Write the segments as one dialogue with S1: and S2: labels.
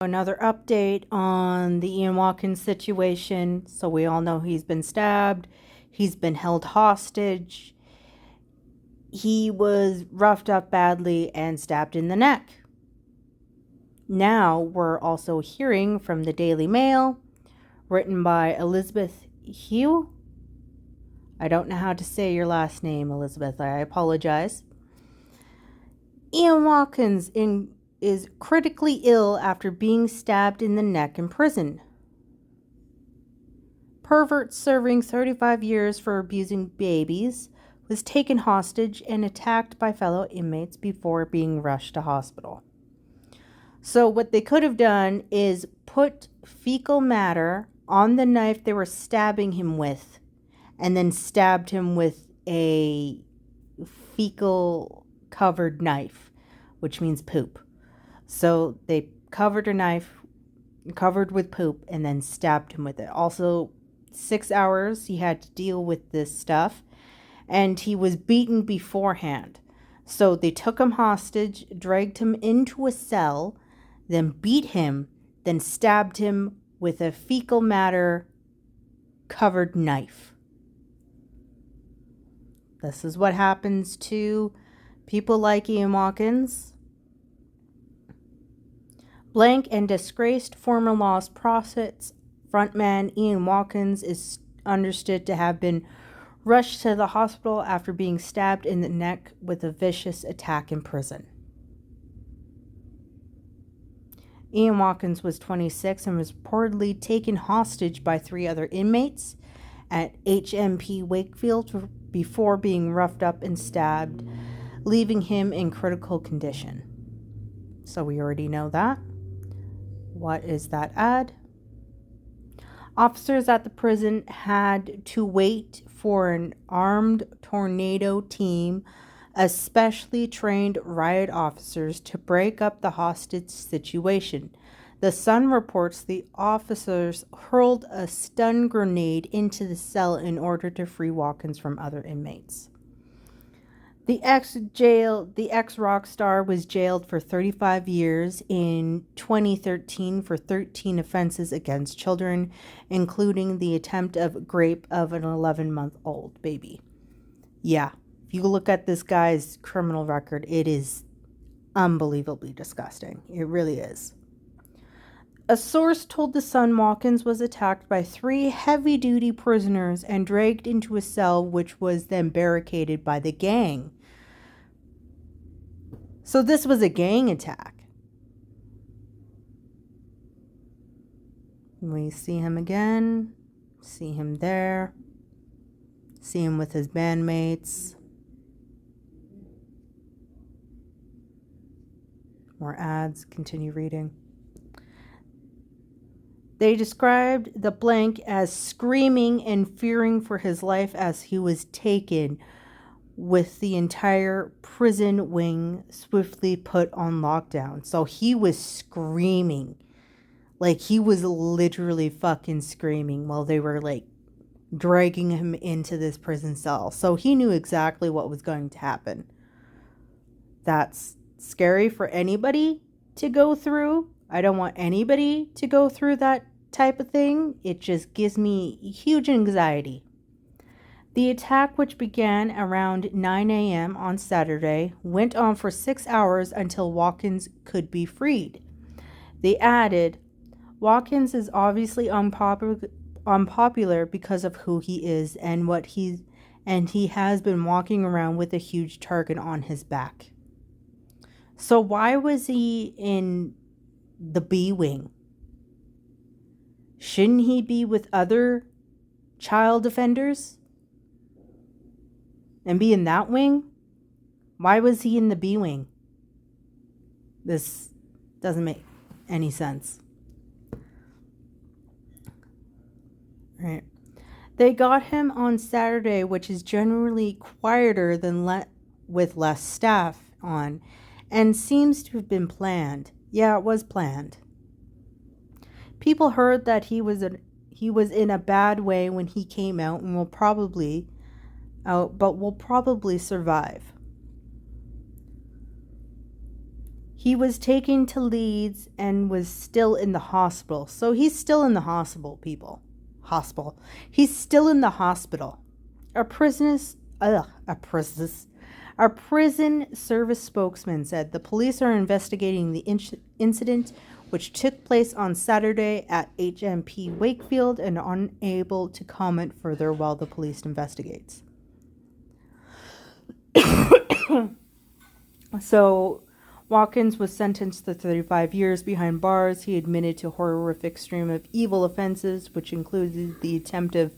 S1: Another update on the Ian Watkins situation. So we all know he's been stabbed. He's been held hostage. He was roughed up badly and stabbed in the neck. Now we're also hearing from the Daily Mail, written by Elizabeth Hugh. I don't know how to say your last name, Elizabeth. I apologize. Ian Watkins is critically ill after being stabbed in the neck in prison. Pervert serving 35 years for abusing babies was taken hostage and attacked by fellow inmates before being rushed to hospital. So what they could have done is put fecal matter on the knife they were stabbing him with and then stabbed him with a fecal covered knife, which means poop. So they covered a knife, covered with poop, and then stabbed him with it. Also, 6 hours he had to deal with this stuff, and he was beaten beforehand. So they took him hostage, dragged him into a cell, then beat him, then stabbed him with a fecal matter covered knife. This is what happens to people like Ian Watkins. Blank and disgraced former Lost Prophets frontman Ian Watkins is understood to have been rushed to the hospital after being stabbed in the neck with a vicious attack in prison. Ian Watkins was 26 and was reportedly taken hostage by 3 other inmates at HMP Wakefield before being roughed up and stabbed, leaving him in critical condition. So we already know that. What is that ad? Officers at the prison had to wait for an armed tornado team of specially trained riot officers to break up the hostage situation. The Sun reports the officers hurled a stun grenade into the cell in order to free Watkins from other inmates. The ex-rockstar was jailed for 35 years in 2013 for 13 offenses against children, including the attempt of rape of an 11-month-old baby. Yeah, if you look at this guy's criminal record, it is unbelievably disgusting. It really is. A source told The Sun Watkins was attacked by 3 heavy-duty prisoners and dragged into a cell, which was then barricaded by the gang. So this was a gang attack. We see him again. See him there. See him with his bandmates. More ads. Continue reading. They described the blank as screaming and fearing for his life as he was taken, with the entire prison wing swiftly put on lockdown. So he was screaming. Like, he was literally fucking screaming while they were, like, dragging him into this prison cell. So he knew exactly what was going to happen. That's scary for anybody to go through. I don't want anybody to go through that type of thing. It just gives me huge anxiety. The attack, which began around 9 a.m. on Saturday, went on for 6 hours until Watkins could be freed. They added, Watkins is obviously unpopular because of who he is and he has been walking around with a huge target on his back. So why was he in the B wing? Shouldn't he be with other child offenders and be in that wing? Why was he in the B wing? This doesn't make any sense. Right. They got him on Saturday, which is generally quieter than with less staff on, and seems to have been planned. Yeah, it was planned. People heard that he was in a bad way when he came out and will probably survive. He was taken to Leeds and was still in the hospital. So he's still in the hospital, people. Hospital. He's still in the hospital. A prison service spokesman said the police are investigating the incident, which took place on Saturday at HMP Wakefield, and are unable to comment further while the police investigates. So, Watkins was sentenced to 35 years behind bars. He admitted to horrific stream of evil offenses, which included the attempted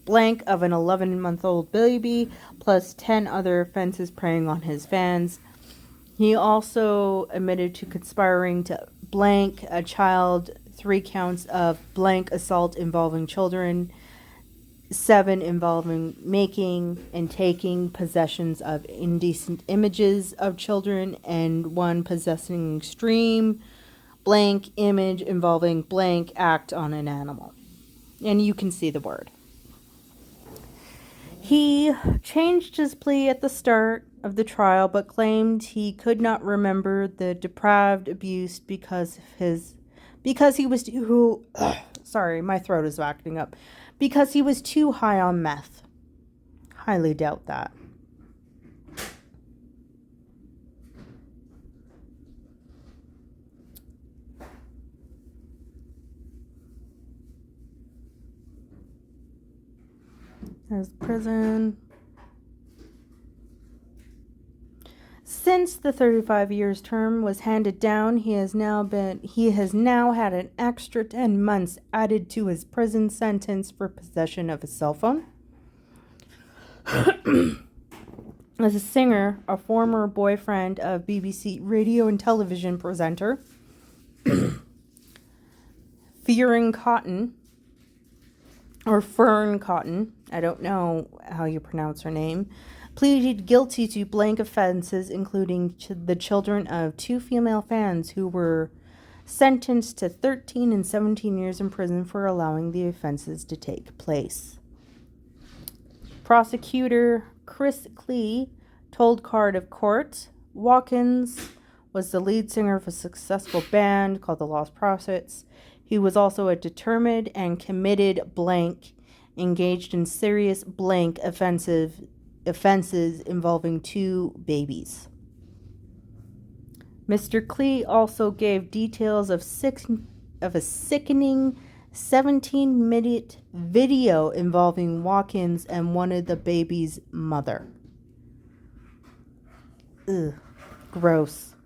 S1: blank of an 11-month-old baby, plus 10 other offenses preying on his fans. He also admitted to conspiring to blank a child, 3 counts of blank assault involving children, 7 involving making and taking possessions of indecent images of children, and 1 possessing extreme blank image involving blank act on an animal. And you can see the word. He changed his plea at the start of the trial, but claimed he could not remember the depraved abuse because he was too sorry, my throat is acting up. Because he was too high on meth. Highly doubt that. There's prison. Since the 35 years term was handed down, he has now had an extra 10 months added to his prison sentence for possession of a cell phone. As a singer, a former boyfriend of BBC radio and television presenter Fern Cotton, I don't know how you pronounce her name, pleaded guilty to blank offenses, including the children of 2 female fans who were sentenced to 13 and 17 years in prison for allowing the offenses to take place. Prosecutor Chris Klee told Cardiff Court Watkins was the lead singer of a successful band called the Lost Prophets. He was also a determined and committed blank, engaged in serious blank offenses involving 2 babies. Mr. Klee also gave details of a sickening 17-minute video involving Watkins and one of the baby's mother. Ugh, gross.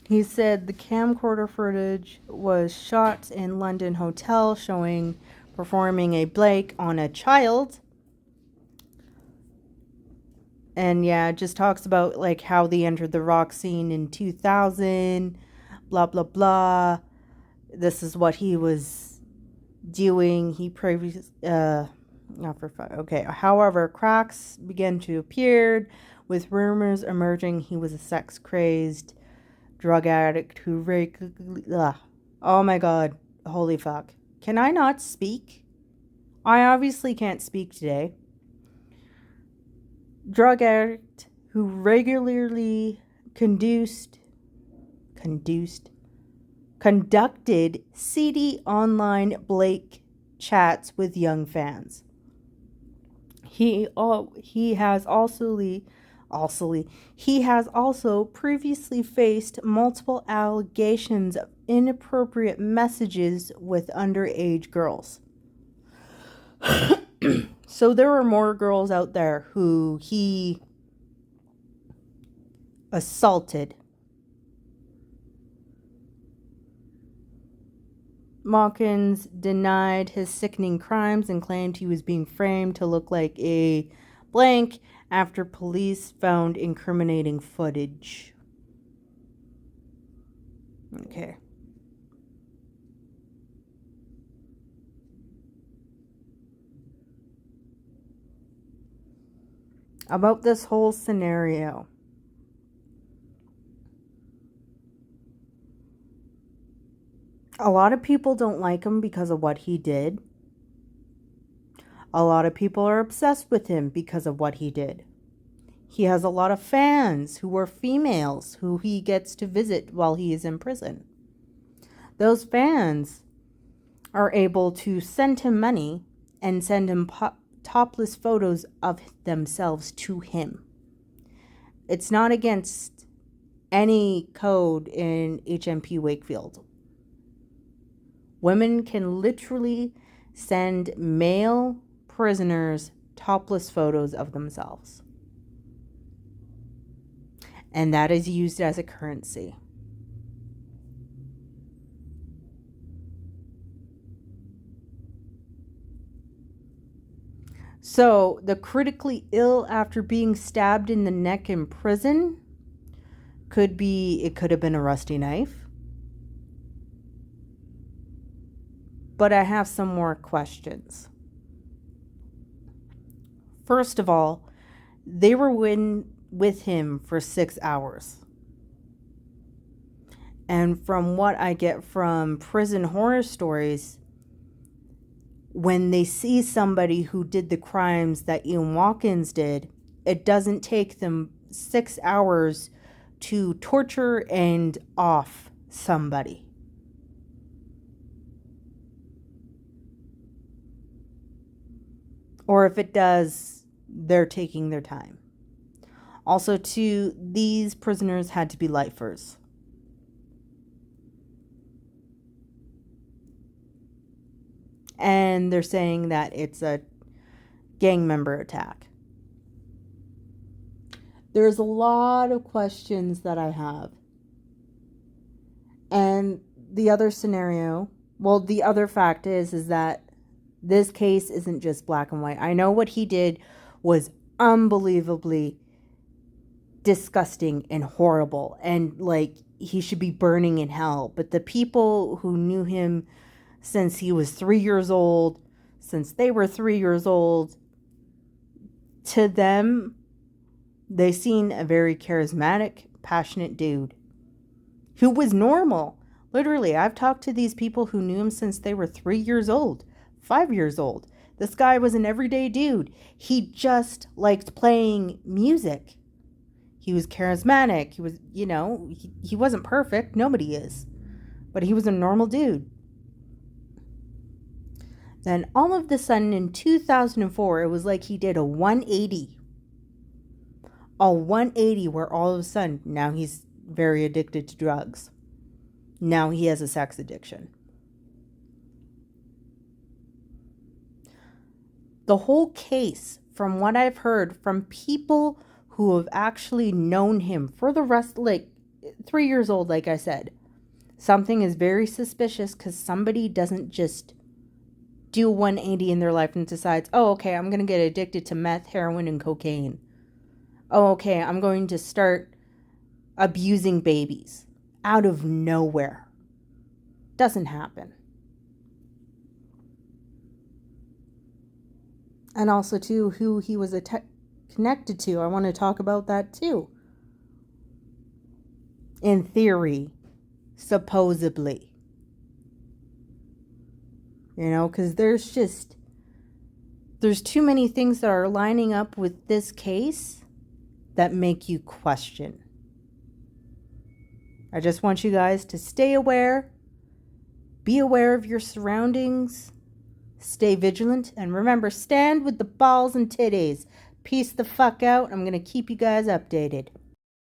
S1: He said the camcorder footage was shot in London hotel showing performing a blank on a child. And yeah, it just talks about like how they entered the rock scene in 2000, blah, blah, blah. This is what he was doing. He previously, However, cracks began to appear with rumors emerging he was a sex-crazed drug addict who oh my god, holy fuck. Can I not speak? I obviously can't speak today. Drug addict who regularly conducted seedy online Blake chats with young fans. He has also previously faced multiple allegations of inappropriate messages with underage girls. So there are more girls out there who he assaulted. Watkins denied his sickening crimes and claimed he was being framed to look like a blank after police found incriminating footage. Okay. About this whole scenario. A lot of people don't like him because of what he did. A lot of people are obsessed with him because of what he did. He has a lot of fans who are females who he gets to visit while he is in prison. Those fans are able to send him money and send him topless photos of themselves to him. It's not against any code in HMP Wakefield. Women can literally send male prisoners topless photos of themselves. And that is used as a currency. So, the critically ill after being stabbed in the neck in prison could have been a rusty knife. But I have some more questions. First of all, they were with him for 6 hours. And from what I get from prison horror stories, when they see somebody who did the crimes that Ian Watkins did, it doesn't take them 6 hours to torture and off somebody. Or if it does, they're taking their time. Also, too, these prisoners had to be lifers. And they're saying that it's a gang member attack. There's a lot of questions that I have. And the other scenario, the other fact is that this case isn't just black and white. I know what he did was unbelievably disgusting and horrible, and he should be burning in hell. But the people who knew him since he was 3 years old, since they were 3 years old, to them, they seen a very charismatic, passionate dude who was normal. Literally, I've talked to these people who knew him since they were 3 years old, 5 years old. This guy was an everyday dude. He just liked playing music. He was charismatic. He was, he wasn't perfect. Nobody is. But he was a normal dude. Then all of a sudden in 2004, it was like he did a 180. A 180 where all of a sudden now he's very addicted to drugs. Now he has a sex addiction. The whole case, from what I've heard from people who have actually known him for the rest, 3 years old, like I said, something is very suspicious because somebody doesn't just do 180 in their life and decides, oh, okay, I'm going to get addicted to meth, heroin, and cocaine. Oh, okay, I'm going to start abusing babies out of nowhere. Doesn't happen. And also, too, who he was connected to. I want to talk about that, too. In theory, supposedly. Because there's too many things that are lining up with this case that make you question. I just want you guys to stay aware, be aware of your surroundings, stay vigilant, and remember, stand with the balls and titties. Peace the fuck out. I'm going to keep you guys updated.